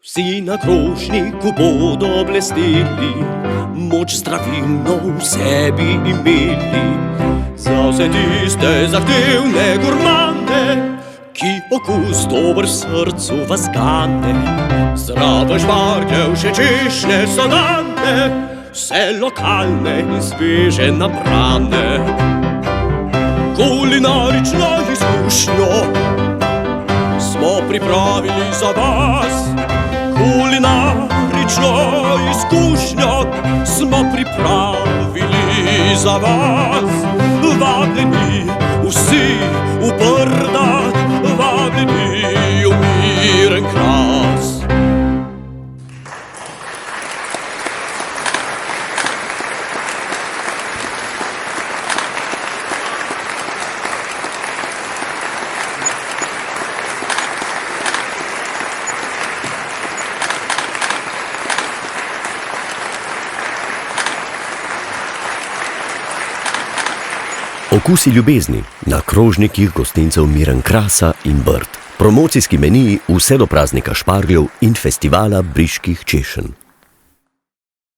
Vsi na krožniku bodo blesteli, moč zdravilno v sebi imeli. Za vse tiste zahtevne gurmane, ki okus dober v srcu vas gane. Zraven špargljev še češnje so dane, vse lokalne in sveže nabrane. Kulinarično izkušnjo smo pripravili za vas. Kulinarično izkušnjo smo pripravili za vas. Vabljeni vsi v Brda, vabljeni v miren kras. Okusi ljubezni na krožnikih gostincev Miren Krasa in Brd. Promocijski meniji vse do praznika špargljev in festivala briških češenj.